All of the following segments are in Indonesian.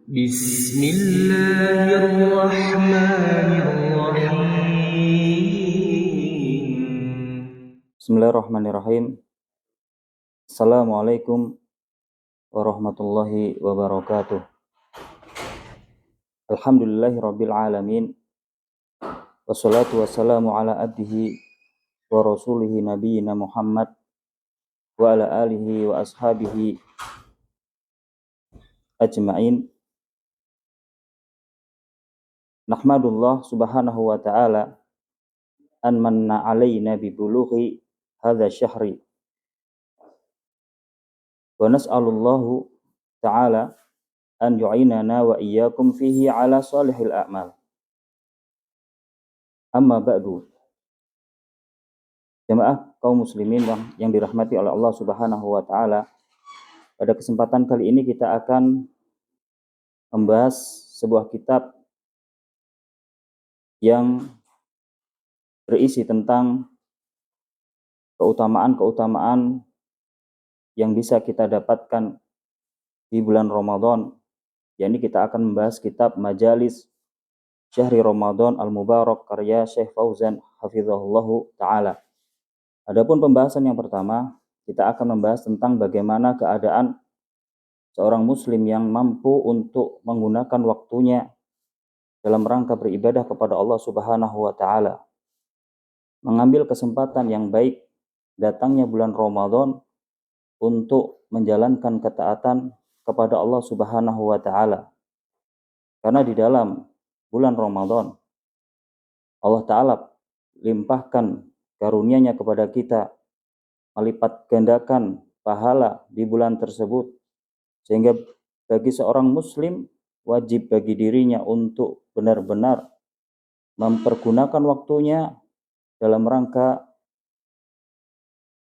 بسم الله الرحمن الرحيم. Bismillahirrahmanirrahim. Assalamualaikum warahmatullahi wabarakatuh. Alhamdulillahirabbil alamin. Wassalatu wassalamu ala abdihi wa rasulihi nabiyyina Muhammad wa ala alihi wa ashabihi ajma'in. Nahmadullah subhanahu wa ta'ala an manna alaina bi bulughi hadha syahri. Wa nas'alullahu ta'ala an yu'inana wa iyyakum fihi ala salihil a'mal. Amma ba'du. Jamaah kaum muslimin yang dirahmati oleh Allah Subhanahu wa taala. Pada kesempatan kali ini kita akan membahas sebuah kitab yang berisi tentang keutamaan-keutamaan yang bisa kita dapatkan di bulan Ramadan. Yani kita akan membahas kitab Majalis Syahri Ramadan Al-Mubarak karya Syekh Fauzan hafizahullahu taala. Adapun pembahasan yang pertama, kita akan membahas tentang bagaimana keadaan seorang muslim yang mampu untuk menggunakan waktunya dalam rangka beribadah kepada Allah Subhanahu wa taala. Mengambil kesempatan yang baik datangnya bulan Ramadan untuk menjalankan ketaatan kepada Allah Subhanahu wa taala. Karena di dalam bulan Ramadan Allah taala limpahkan karunia-Nya kepada kita, melipat gandakan pahala di bulan tersebut, sehingga bagi seorang muslim wajib bagi dirinya untuk benar-benar mempergunakan waktunya dalam rangka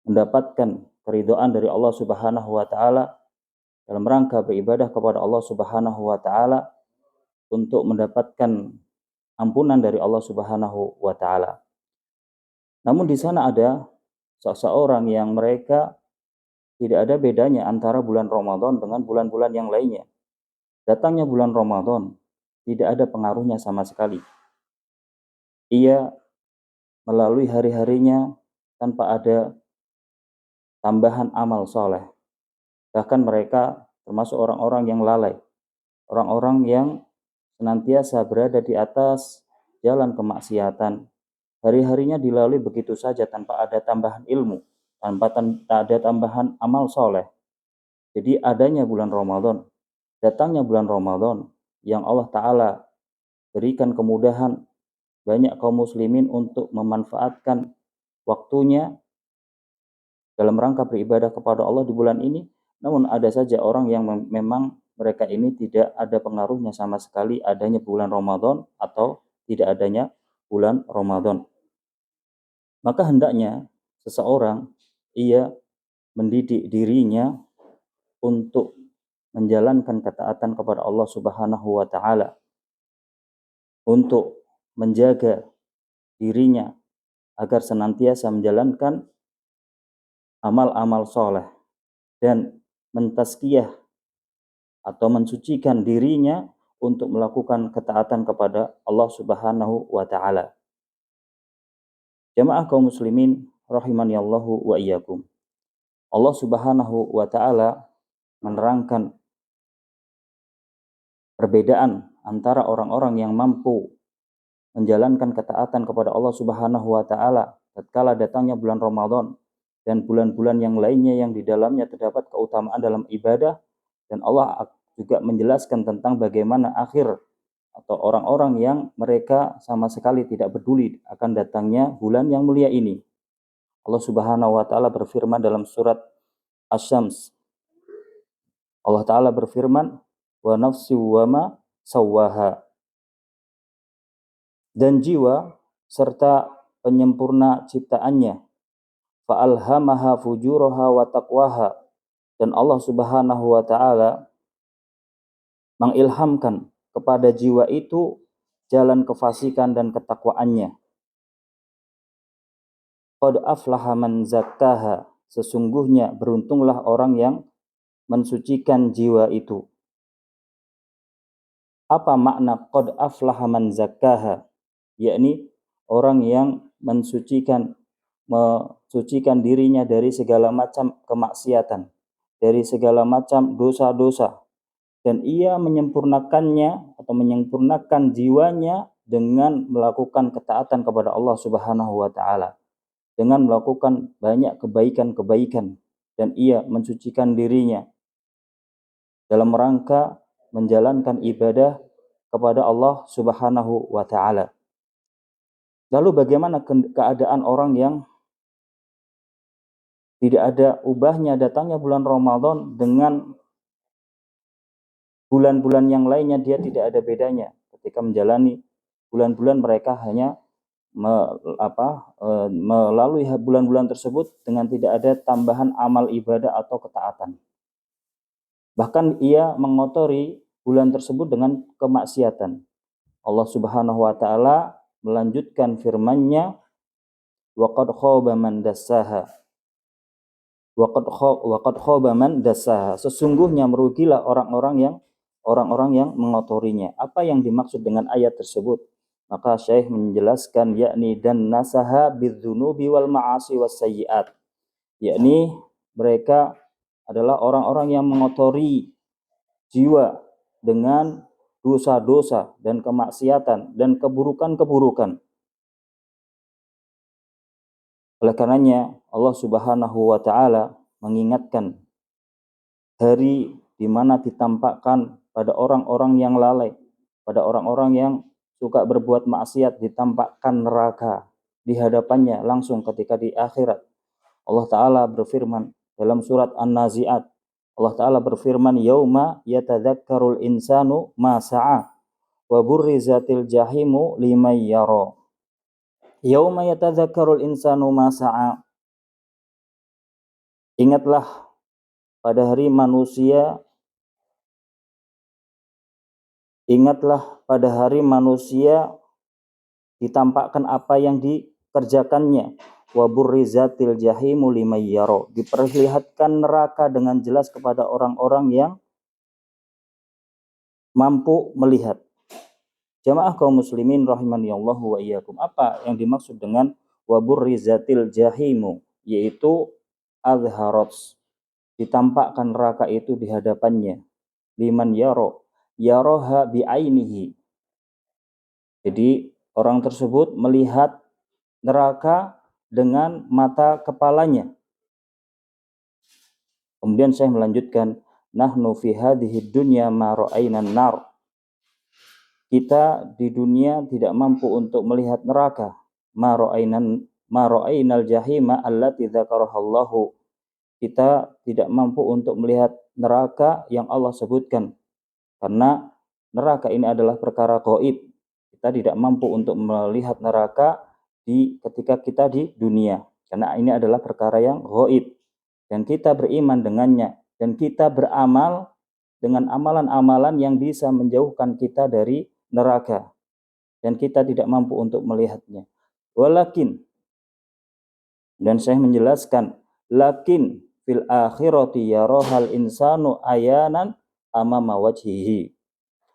mendapatkan keridhaan dari Allah Subhanahu wa taala, dalam rangka beribadah kepada Allah Subhanahu wa taala untuk mendapatkan ampunan dari Allah Subhanahu wa taala. Namun di sana ada seseorang yang mereka tidak ada bedanya antara bulan Ramadan dengan bulan-bulan yang lainnya. Datangnya bulan Ramadan tidak ada pengaruhnya sama sekali. Ia melalui hari-harinya tanpa ada tambahan amal soleh. Bahkan mereka termasuk orang-orang yang lalai, orang-orang yang senantiasa berada di atas jalan kemaksiatan. Hari-harinya dilalui begitu saja tanpa ada tambahan ilmu, tanpa ada tambahan amal soleh. Jadi adanya bulan Ramadan, datangnya bulan Ramadan yang Allah Ta'ala berikan kemudahan banyak kaum muslimin untuk memanfaatkan waktunya dalam rangka beribadah kepada Allah di bulan ini. Namun ada saja orang yang memang mereka ini tidak ada pengaruhnya sama sekali adanya bulan Ramadan atau tidak adanya bulan Ramadan. Maka hendaknya seseorang ia mendidik dirinya untuk menjalankan ketaatan kepada Allah Subhanahu wa taala, untuk menjaga dirinya agar senantiasa menjalankan amal-amal soleh dan mentazkiyah atau mensucikan dirinya untuk melakukan ketaatan kepada Allah Subhanahu wa taala. Jamaah kaum muslimin rahimani Allahu wa iyyakum. Allah Subhanahu wa taala menerangkan perbedaan antara orang-orang yang mampu menjalankan ketaatan kepada Allah Subhanahu wa taala tatkala datangnya bulan Ramadan dan bulan-bulan yang lainnya yang di dalamnya terdapat keutamaan dalam ibadah, dan Allah juga menjelaskan tentang bagaimana akhir atau orang-orang yang mereka sama sekali tidak peduli akan datangnya bulan yang mulia ini. Allah Subhanahu wa taala berfirman dalam surat Asy-Syams. Allah taala berfirman, "Wa nafsi wa ma sawwaha." Dan jiwa serta penyempurna ciptaannya, fa'alhamaha fujuraha wa taqwaha. Dan Allah Subhanahu wa taala mengilhamkan kepada jiwa itu jalan kefasikan dan ketakwaannya. Qad aflaha man zakkaha. Sesungguhnya beruntunglah orang yang mensucikan jiwa itu. Apa makna qad aflaha man zakkaha? Yakni orang yang mensucikan dirinya dari segala macam kemaksiatan, dari segala macam dosa-dosa, dan ia menyempurnakannya atau menyempurnakan jiwanya dengan melakukan ketaatan kepada Allah Subhanahu wa taala, dengan melakukan banyak kebaikan-kebaikan, dan ia mensucikan dirinya dalam rangka menjalankan ibadah kepada Allah Subhanahu wa taala. Lalu bagaimana keadaan orang yang tidak ada ubahnya datangnya bulan Ramadan dengan bulan-bulan yang lainnya, dia tidak ada bedanya ketika menjalani bulan-bulan, mereka hanya melalui bulan-bulan tersebut dengan tidak ada tambahan amal ibadah atau ketaatan. Bahkan ia mengotori bulan tersebut dengan kemaksiatan. Allah Subhanahu wa taala melanjutkan firman-Nya, waqad khaba man dassaha. Waqad khaba man dassaha. Sesungguhnya merugilah orang-orang yang mengotorinya. Apa yang dimaksud dengan ayat tersebut? Maka Syekh menjelaskan, yakni dan nasaha bidzunubi wal ma'asi was sayyi'at. Yakni mereka adalah orang-orang yang mengotori jiwa dengan dosa-dosa dan kemaksiatan dan keburukan-keburukan. Oleh karenanya Allah Subhanahu wa taala mengingatkan hari di mana ditampakkan pada orang-orang yang lalai, pada orang-orang yang suka berbuat maksiat, ditampakkan neraka di hadapannya langsung ketika di akhirat. Allah taala berfirman dalam surat An-Nazi'at, Allah taala berfirman, yauma yatadzakkarul insanu ma sa'a wa burrizatil jahimu liman yara. Yauma yatadzakkarul insanu ma sa'a. Ingatlah pada hari manusia ditampakkan apa yang dikerjakannya. Wa burrizatil jahimu liman yara. Diperlihatkan neraka dengan jelas kepada orang-orang yang mampu melihat. Jamaah kaum muslimin rahimanallahu wa iyyakum. Apa yang dimaksud dengan wa burrizatil jahimu? Yaitu azharat, ditampakkan neraka itu di hadapannya. Liman yaro, yaroha bi'ainihi. Jadi orang tersebut melihat neraka dengan mata kepalanya. Kemudian saya melanjutkan, nahnu fi hadhihi dunya ma ra'ayna an-nar. Kita di dunia tidak mampu untuk melihat neraka. Ma ra'ainal jahima allati dzakarahallahu. Kita tidak mampu untuk melihat neraka yang Allah sebutkan. Karena neraka ini adalah perkara gaib. Kita tidak mampu untuk melihat neraka ketika kita di dunia. Karena ini adalah perkara yang gaib. Dan kita beriman dengannya. Dan kita beramal dengan amalan-amalan yang bisa menjauhkan kita dari neraka, dan kita tidak mampu untuk melihatnya. Walakin, dan saya menjelaskan, lakin fil akhirati yarohal insanu ayanan amama wajhihi.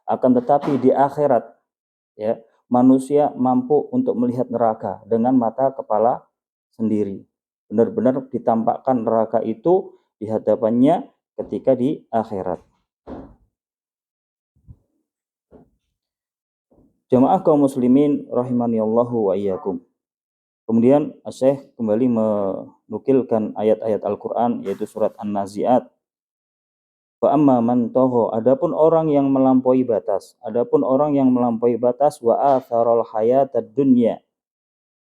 Akan tetapi di akhirat, ya, manusia mampu untuk melihat neraka dengan mata kepala sendiri. Benar-benar ditampakkan neraka itu di hadapannya ketika di akhirat. Jamaah kaum muslimin rahimanallahu wa iyyakum. Kemudian Syekh kembali menukilkan ayat-ayat Al-Qur'an, yaitu surat An-Nazi'at. Fa amma man tagha, adapun orang yang melampaui batas, wa atharal hayatad dunya,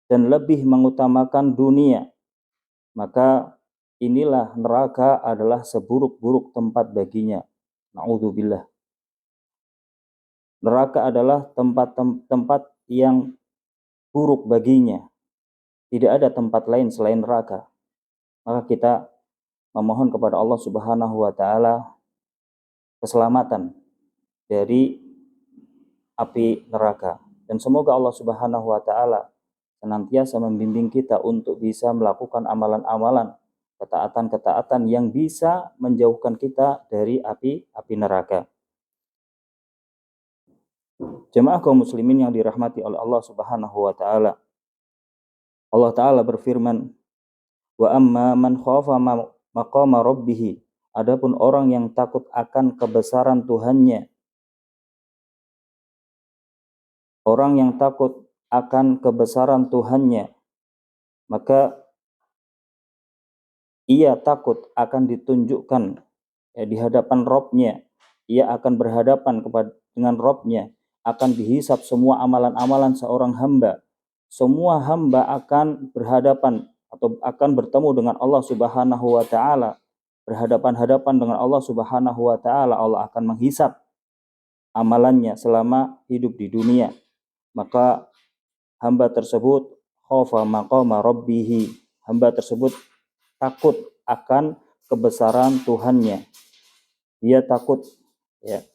dan lebih mengutamakan dunia, maka inilah neraka adalah seburuk-buruk tempat baginya. Na'udzubillah. Neraka adalah tempat yang buruk baginya. Tidak ada tempat lain selain neraka. Maka kita memohon kepada Allah Subhanahu wa taala keselamatan dari api neraka. Dan semoga Allah Subhanahu wa taala senantiasa membimbing kita untuk bisa melakukan amalan-amalan, ketaatan-ketaatan yang bisa menjauhkan kita dari api neraka. Jemaah kaum muslimin yang dirahmati oleh Allah Subhanahu wa taala. Allah taala berfirman, "Wa amma man khafa maqama rabbih." Adapun orang yang takut akan kebesaran Tuhannya, orang yang takut akan kebesaran Tuhannya, maka ia takut akan ditunjukkan di hadapan Robnya. Ia akan berhadapan dengan Robnya, akan dihisap semua amalan-amalan seorang hamba. Semua hamba akan berhadapan atau akan bertemu dengan Allah Subhanahu wa taala. Berhadapan-hadapan dengan Allah Subhanahu wa taala. Allah akan menghisap amalannya selama hidup di dunia. Maka hamba tersebut khafa maqama rabbih. Hamba tersebut takut akan kebesaran Tuhannya. Dia takut ya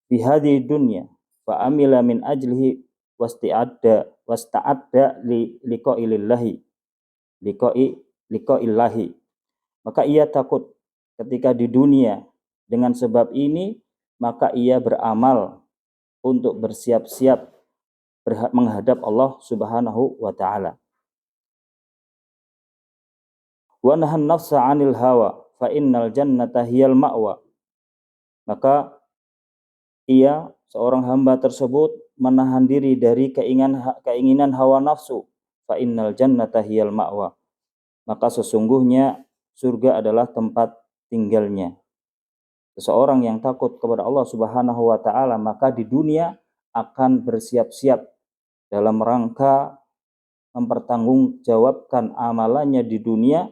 fi hadhihi dunya fa amila min ajlihi wasta'adda liqa'illahi. Maka ia takut ketika di dunia, dengan sebab ini maka ia beramal untuk bersiap-siap menghadap Allah Subhanahu wa taala. Wa nahan nafsa 'anil hawa fa innal jannata hiyal ma'wa. Maka ia, seorang hamba tersebut, menahan diri dari keinginan hawa nafsu. Fa innal jannata hiyal ma'wa. Maka sesungguhnya surga adalah tempat tinggalnya. Seseorang yang takut kepada Allah Subhanahu wa taala maka di dunia akan bersiap-siap dalam rangka mempertanggungjawabkan amalannya di dunia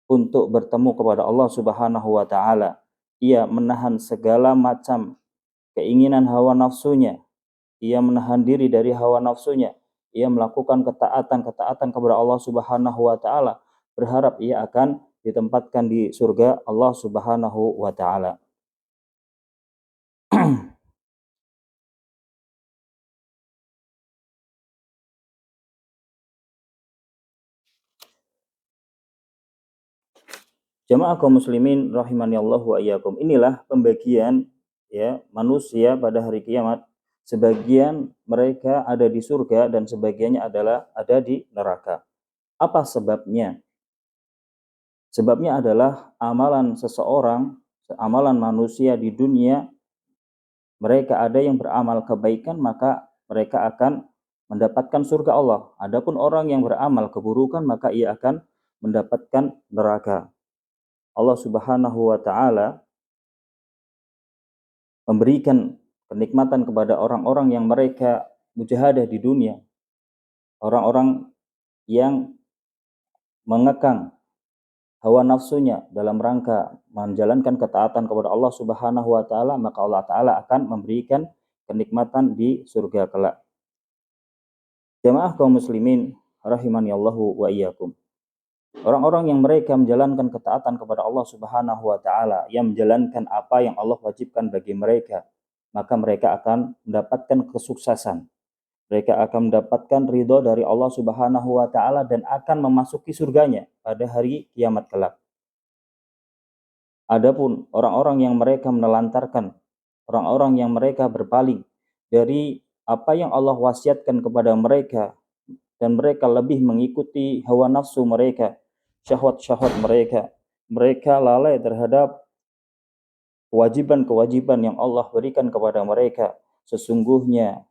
untuk bertemu kepada Allah Subhanahu wa taala. Ia menahan segala macam keinginan hawa nafsunya. Ia menahan diri dari hawa nafsunya. Ia melakukan ketaatan kepada Allah Subhanahu wa taala, berharap ia akan ditempatkan di surga Allah Subhanahu wa taala. Jamaah kaum muslimin rahimani Allah wa iyyakum. Inilah pembagian ya manusia pada hari kiamat. Sebagian mereka ada di surga dan sebagiannya adalah ada di neraka. Apa sebabnya? Sebabnya adalah amalan seseorang, amalan manusia di dunia, mereka ada yang beramal kebaikan maka mereka akan mendapatkan surga Allah. Adapun orang yang beramal keburukan maka ia akan mendapatkan neraka. Allah Subhanahu wa taala memberikan kenikmatan kepada orang-orang yang mereka mujahadah di dunia. Orang-orang yang mengekang hawa nafsunya dalam rangka menjalankan ketaatan kepada Allah Subhanahu wa taala, maka Allah taala akan memberikan kenikmatan di surga kelak. Jamaah kaum muslimin rahimani Allahu wa iyyakum. Orang-orang yang mereka menjalankan ketaatan kepada Allah Subhanahu wa taala, yang menjalankan apa yang Allah wajibkan bagi mereka, maka mereka akan mendapatkan kesuksesan. Mereka akan mendapatkan ridho dari Allah Subhanahu wa taala dan akan memasuki surganya pada hari kiamat kelak. Adapun orang-orang yang mereka menelantarkan, orang-orang yang mereka berpaling dari apa yang Allah wasiatkan kepada mereka dan mereka lebih mengikuti hawa nafsu mereka, syahwat-syahwat mereka. Mereka lalai terhadap kewajiban-kewajiban yang Allah berikan kepada mereka. Sesungguhnya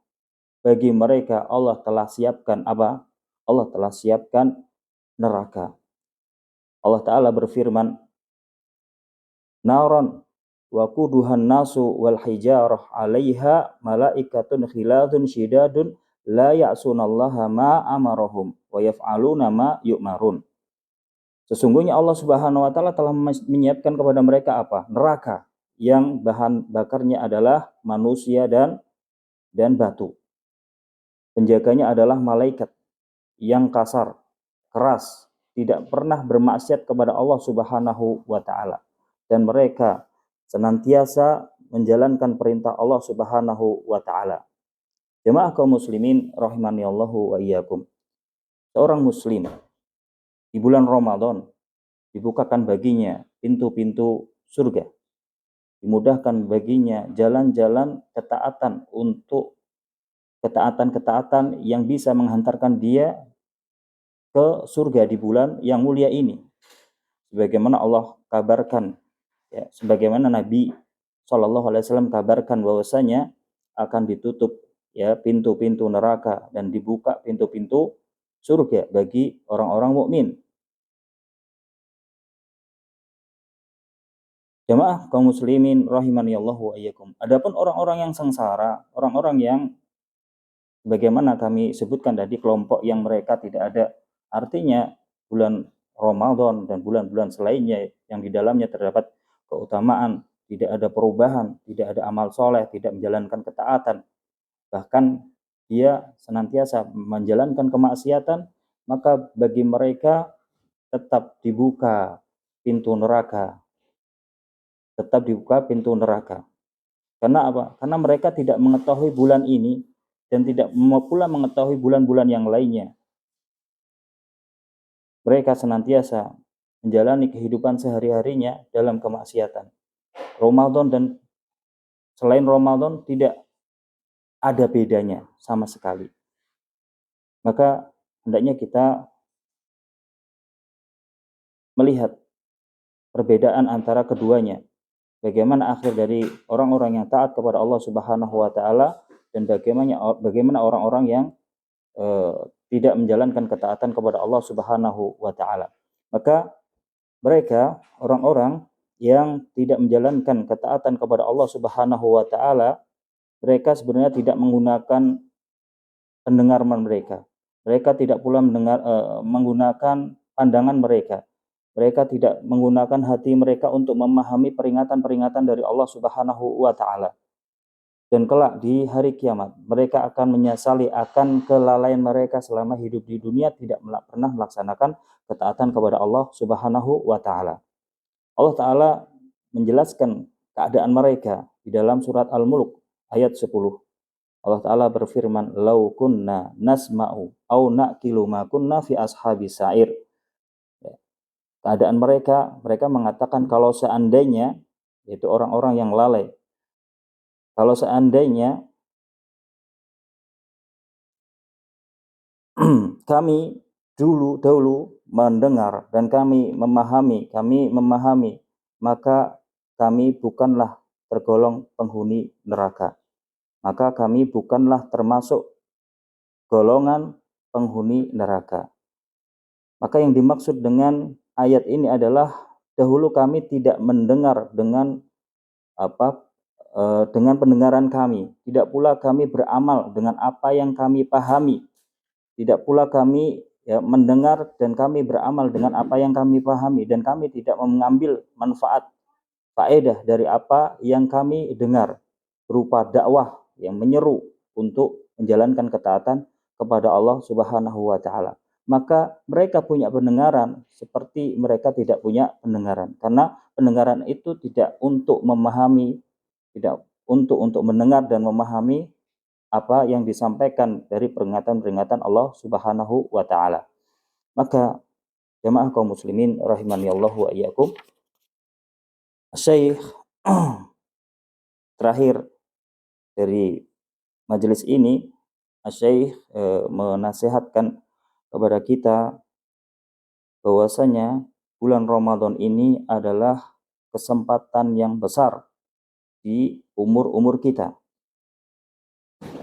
bagi mereka Allah telah siapkan apa? Allah telah siapkan neraka. Allah Ta'ala berfirman, Naron wa kuduhan nasu wal hijarah alaiha malaikatun khiladun syidadun la ya'sunallaha ma amarahum wa yaf'aluna ma yu'marun. Sesungguhnya Allah Subhanahu wa taala telah menyiapkan kepada mereka apa? Neraka yang bahan bakarnya adalah manusia dan batu. Penjaganya adalah malaikat yang kasar, keras, tidak pernah bermaksiat kepada Allah Subhanahu wa taala, dan mereka senantiasa menjalankan perintah Allah Subhanahu wa taala. Jemaah kaum muslimin rahimani Allahu wa iyyakum. Seorang muslim di bulan Ramadan dibukakan baginya pintu-pintu surga. Dimudahkan baginya jalan-jalan ketaatan untuk ketaatan-ketaatan yang bisa menghantarkan dia ke surga di bulan yang mulia ini. Sebagaimana Allah kabarkan, ya, sebagaimana Nabi SAW kabarkan bahwasanya akan ditutup ya pintu-pintu neraka dan dibuka pintu-pintu surga bagi orang-orang mukmin. Jamaah kaum muslimin rahimani Allah wa iyyakum. Adapun orang-orang yang sengsara, orang-orang yang bagaimana kami sebutkan tadi, kelompok yang mereka tidak ada artinya bulan Ramadan dan bulan-bulan selainnya yang di dalamnya terdapat keutamaan, tidak ada perubahan, tidak ada amal soleh, tidak menjalankan ketaatan, bahkan dia senantiasa menjalankan kemaksiatan, maka bagi mereka tetap dibuka pintu neraka, tetap dibuka pintu neraka. Karena apa? Karena mereka tidak mengetahui bulan ini dan tidak pula mengetahui bulan-bulan yang lainnya. Mereka senantiasa menjalani kehidupan sehari-harinya dalam kemaksiatan. Ramadan dan selain Ramadan tidak ada bedanya sama sekali. Maka hendaknya kita melihat perbedaan antara keduanya. Bagaimana akhir dari orang-orang yang taat kepada Allah Subhanahu wa taala dan bagaimana orang-orang yang tidak menjalankan ketaatan kepada Allah Subhanahu wa taala. Maka mereka orang-orang yang tidak menjalankan ketaatan kepada Allah Subhanahu wa taala, mereka sebenarnya tidak menggunakan pendengaran mereka. Mereka tidak pula menggunakan pandangan mereka. Mereka tidak menggunakan hati mereka untuk memahami peringatan-peringatan dari Allah Subhanahu wa taala. Dan kelak di hari kiamat mereka akan menyesali akan kelalaian mereka selama hidup di dunia tidak pernah melaksanakan ketaatan kepada Allah Subhanahu wa taala. Allah taala menjelaskan keadaan mereka di dalam surat Al-Mulk ayat 10. Allah taala berfirman, "Lau kunna nasma'u au naqilu ma kunna fi ashabis sa'ir." Keadaan mereka mengatakan kalau seandainya, yaitu orang-orang yang lalai, kalau seandainya kami dahulu mendengar dan kami memahami, maka kami bukanlah tergolong penghuni neraka. Maka kami bukanlah termasuk golongan penghuni neraka. Maka yang dimaksud dengan ayat ini adalah dahulu kami tidak mendengar dengan dengan pendengaran kami, tidak pula kami beramal dengan apa yang kami pahami, tidak pula kami mendengar dan kami beramal dengan apa yang kami pahami, dan kami tidak mengambil manfaat faedah dari apa yang kami dengar berupa dakwah yang menyeru untuk menjalankan ketaatan kepada Allah Subhanahu wa taala. Maka mereka punya pendengaran seperti mereka tidak punya pendengaran, karena pendengaran itu tidak untuk memahami, tidak untuk mendengar dan memahami apa yang disampaikan dari peringatan-peringatan Allah Subhanahu wa taala. Maka jemaah kaum muslimin rahimani Allah wa iyyakum, Syekh terakhir dari majelis ini, Syekh menasihatkan kepada kita bahwasanya bulan Ramadan ini adalah kesempatan yang besar di umur-umur kita,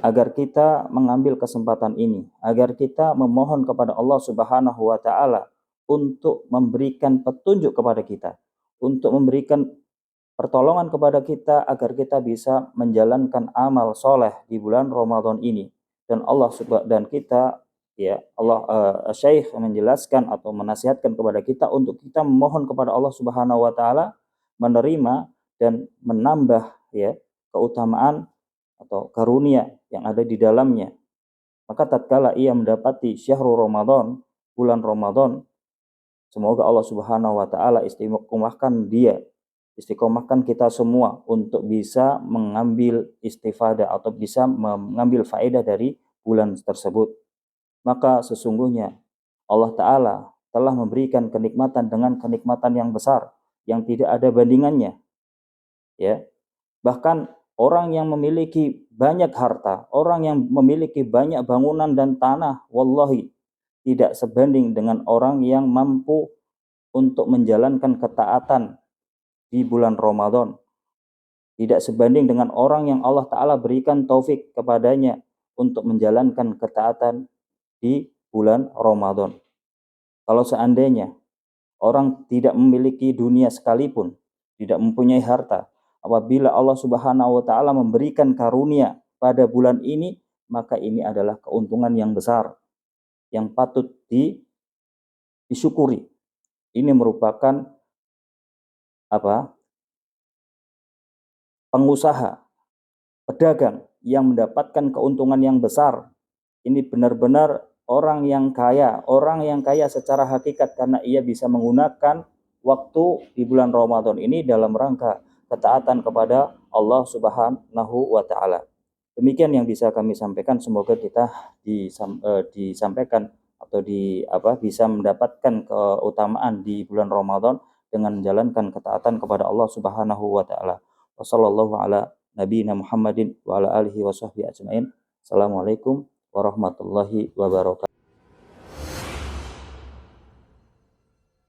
agar kita mengambil kesempatan ini, agar kita memohon kepada Allah Subhanahu wa taala untuk memberikan petunjuk kepada kita, untuk memberikan pertolongan kepada kita agar kita bisa menjalankan amal soleh di bulan Ramadan ini. Dan Syekh menjelaskan atau menasihatkan kepada kita untuk kita memohon kepada Allah Subhanahu wa taala menerima dan menambah keutamaan atau karunia yang ada di dalamnya. Maka tatkala ia mendapati syahrul Ramadan, bulan Ramadan, semoga Allah Subhanahu wa taala istiqomahkan kita semua untuk bisa mengambil istifadah atau bisa mengambil faedah dari bulan tersebut. Maka sesungguhnya Allah taala telah memberikan kenikmatan dengan kenikmatan yang besar yang tidak ada bandingannya. Ya. Bahkan orang yang memiliki banyak harta, orang yang memiliki banyak bangunan dan tanah, wallahi tidak sebanding dengan orang yang mampu untuk menjalankan ketaatan di bulan Ramadan. Tidak sebanding dengan orang yang Allah Ta'ala berikan taufik kepadanya untuk menjalankan ketaatan di bulan Ramadan. Kalau seandainya orang tidak memiliki dunia sekalipun, tidak mempunyai harta, apabila Allah Subhanahu wa Ta'ala memberikan karunia pada bulan ini, maka ini adalah keuntungan yang besar yang patut disyukuri. Ini merupakan pengusaha, pedagang yang mendapatkan keuntungan yang besar. Ini benar-benar orang yang kaya secara hakikat, karena ia bisa menggunakan waktu di bulan Ramadan ini dalam rangka ketaatan kepada Allah Subhanahu wa Ta'ala. Demikian yang bisa kami sampaikan. Semoga kita disampaikan atau bisa mendapatkan keutamaan di bulan Ramadan dengan menjalankan ketaatan kepada Allah Subhanahu wa Ta'ala. Wassallallahu ala nabiyina Muhammadin wa ala alihi wa sahbihi ajmain. Assalamualaikum warahmatullahi wabarakatuh.